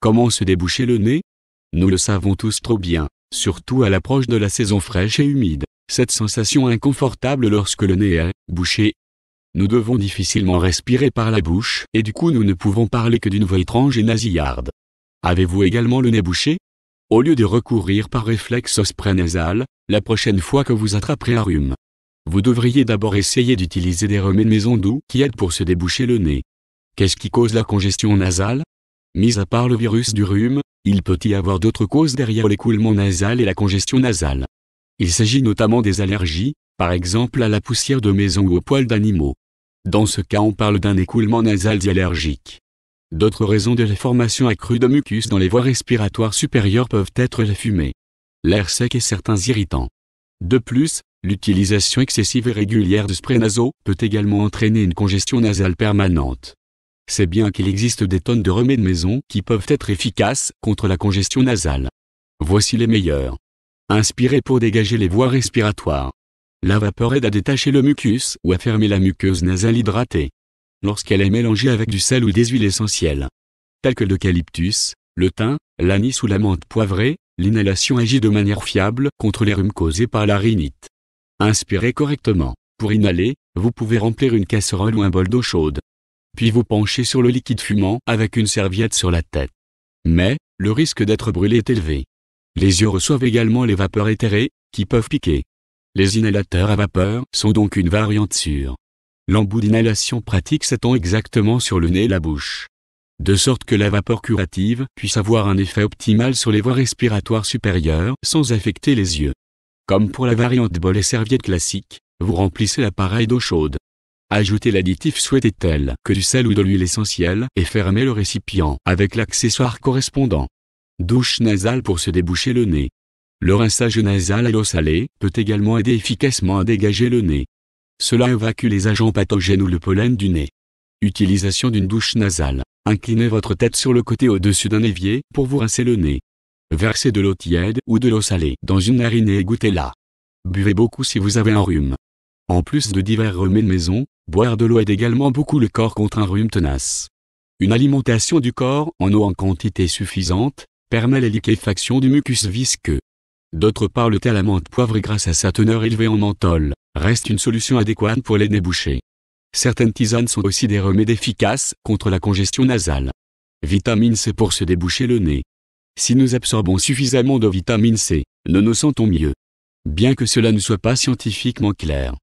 Comment se déboucher le nez? Nous le savons tous trop bien, surtout à l'approche de la saison fraîche et humide, cette sensation inconfortable lorsque le nez est bouché. Nous devons difficilement respirer par la bouche et du coup nous ne pouvons parler que d'une voix étrange et nasillarde. Avez-vous également le nez bouché? Au lieu de recourir par réflexe au spray nasal, la prochaine fois que vous attraperez un rhume, vous devriez d'abord essayer d'utiliser des remèdes maison doux qui aident pour se déboucher le nez. Qu'est-ce qui cause la congestion nasale? Mis à part le virus du rhume, il peut y avoir d'autres causes derrière l'écoulement nasal et la congestion nasale. Il s'agit notamment des allergies, par exemple à la poussière de maison ou aux poils d'animaux. Dans ce cas on parle d'un écoulement nasal allergique. D'autres raisons de la formation accrue de mucus dans les voies respiratoires supérieures peuvent être la fumée, l'air sec et certains irritants. De plus, l'utilisation excessive et régulière de sprays nasaux peut également entraîner une congestion nasale permanente. C'est bien qu'il existe des tonnes de remèdes maison qui peuvent être efficaces contre la congestion nasale. Voici les meilleurs. Inspirez pour dégager les voies respiratoires. La vapeur aide à détacher le mucus ou à fermer la muqueuse nasale hydratée. Lorsqu'elle est mélangée avec du sel ou des huiles essentielles, telles que l'eucalyptus, le thym, l'anis ou la menthe poivrée, l'inhalation agit de manière fiable contre les rhumes causés par la rhinite. Inspirez correctement. Pour inhaler, vous pouvez remplir une casserole ou un bol d'eau chaude. Puis vous penchez sur le liquide fumant avec une serviette sur la tête. Mais, le risque d'être brûlé est élevé. Les yeux reçoivent également les vapeurs éthérées, qui peuvent piquer. Les inhalateurs à vapeur sont donc une variante sûre. L'embout d'inhalation pratique s'étend exactement sur le nez et la bouche, de sorte que la vapeur curative puisse avoir un effet optimal sur les voies respiratoires supérieures sans affecter les yeux. Comme pour la variante bol et serviette classique, vous remplissez l'appareil d'eau chaude. Ajoutez l'additif souhaité tel que du sel ou de l'huile essentielle et fermez le récipient avec l'accessoire correspondant. Douche nasale pour se déboucher le nez. Le rinçage nasal à l'eau salée peut également aider efficacement à dégager le nez. Cela évacue les agents pathogènes ou le pollen du nez. Utilisation d'une douche nasale. Inclinez votre tête sur le côté au-dessus d'un évier pour vous rincer le nez. Versez de l'eau tiède ou de l'eau salée dans une narine et égouttez-la. Buvez beaucoup si vous avez un rhume. En plus de divers remèdes maison, boire de l'eau aide également beaucoup le corps contre un rhume tenace. Une alimentation du corps en eau en quantité suffisante permet la liquéfaction du mucus visqueux. D'autre part, le thé à la menthe poivrée grâce à sa teneur élevée en menthol reste une solution adéquate pour les nez bouchés. Certaines tisanes sont aussi des remèdes efficaces contre la congestion nasale. Vitamine C pour se déboucher le nez. Si nous absorbons suffisamment de vitamine C, nous nous sentons mieux. Bien que cela ne soit pas scientifiquement clair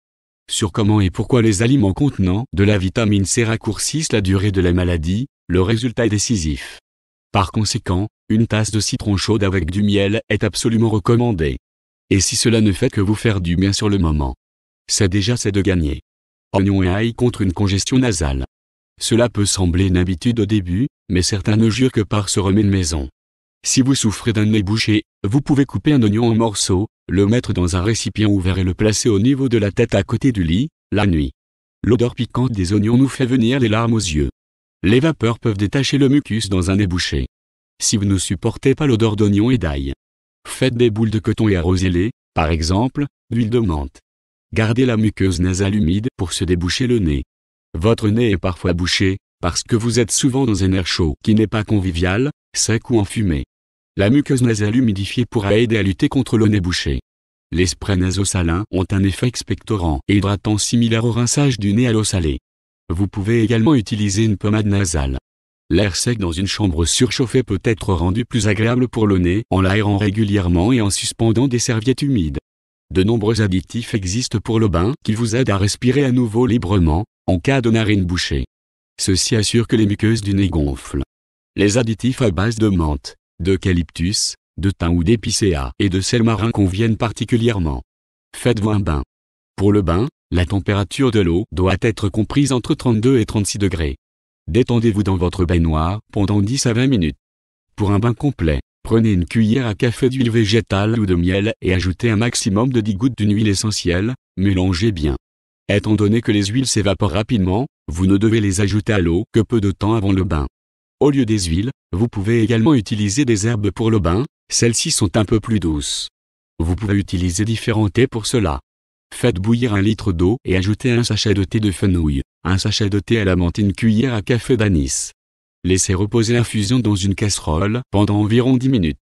sur comment et pourquoi les aliments contenant de la vitamine C raccourcissent la durée de la maladie, le résultat est décisif. Par conséquent, une tasse de citron chaude avec du miel est absolument recommandée. Et si cela ne fait que vous faire du bien sur le moment, c'est de gagner. Oignon et ail contre une congestion nasale. Cela peut sembler une habitude au début, mais certains ne jurent que par ce remède maison. Si vous souffrez d'un nez bouché, vous pouvez couper un oignon en morceaux, le mettre dans un récipient ouvert et le placer au niveau de la tête à côté du lit, la nuit. L'odeur piquante des oignons nous fait venir les larmes aux yeux. Les vapeurs peuvent détacher le mucus dans un nez bouché. Si vous ne supportez pas l'odeur d'oignon et d'ail, faites des boules de coton et arrosez-les, par exemple, d'huile de menthe. Gardez la muqueuse nasale humide pour se déboucher le nez. Votre nez est parfois bouché, parce que vous êtes souvent dans un air chaud qui n'est pas convivial, sec ou enfumé. La muqueuse nasale humidifiée pourra aider à lutter contre le nez bouché. Les sprays nasosalins ont un effet expectorant et hydratant similaire au rinçage du nez à l'eau salée. Vous pouvez également utiliser une pommade nasale. L'air sec dans une chambre surchauffée peut être rendu plus agréable pour le nez en l'aérant régulièrement et en suspendant des serviettes humides. De nombreux additifs existent pour le bain qui vous aident à respirer à nouveau librement, en cas de narine bouchée. Ceci assure que les muqueuses du nez gonflent. Les additifs à base de menthe, d'eucalyptus, de thym ou d'épicéa et de sel marin conviennent particulièrement. Faites-vous un bain. Pour le bain, la température de l'eau doit être comprise entre 32 et 36 degrés. Détendez-vous dans votre baignoire pendant 10 à 20 minutes. Pour un bain complet, prenez une cuillère à café d'huile végétale ou de miel et ajoutez un maximum de 10 gouttes d'une huile essentielle, mélangez bien. Étant donné que les huiles s'évaporent rapidement, vous ne devez les ajouter à l'eau que peu de temps avant le bain. Au lieu des huiles, vous pouvez également utiliser des herbes pour le bain, celles-ci sont un peu plus douces. Vous pouvez utiliser différents thés pour cela. Faites bouillir 1 litre d'eau et ajoutez un sachet de thé de fenouil, un sachet de thé à la menthe et une cuillère à café d'anis. Laissez reposer l'infusion dans une casserole pendant environ 10 minutes.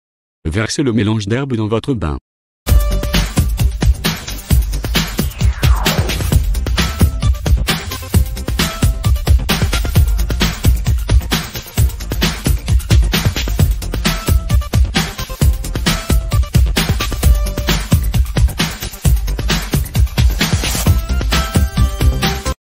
Versez le mélange d'herbes dans votre bain.